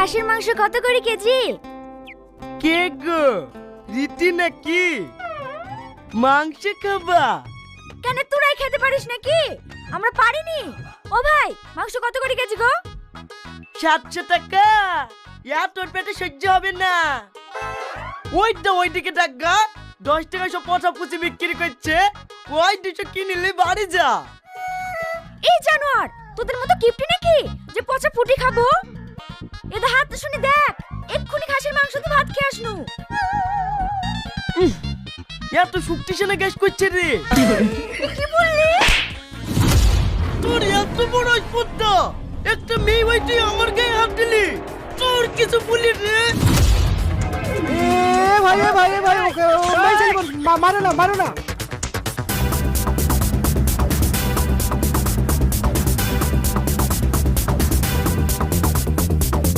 খাসির মাংস কত করে কেজি? কে গো, রীতি নাকি? মাংস খাবা? কেন তোরাই খেতে পারিস নাকি? আমরা পারিনি। ও ভাই, মাংস কত করে কেজি গো? 700 টাকা। তোর পেটে সহ্য হবে না। ওইদিকে ডাকা 10 টাকা সব পচা পুচি বিক্রি করছে। ওই 200 কিনলে বাড়ি যা। এই জানোয়ার, তোদের মতো কিপটি নাকি যে পচা ফুটি খাবো? এদের হাত তো শুনি দেখ, এক্ষুনি খাসির মাংস দিয়ে ভাত খেয়ে আসনু। এত শক্তিশালী গ্যাস করছে রে। কি বললি? তোর এত বড় স্পর্ধা, একটা মেয়ে ভাই তুই আমার গায়ে হাত দিলি। তোর কিছু বলি রে। ভাই ওকে মারো না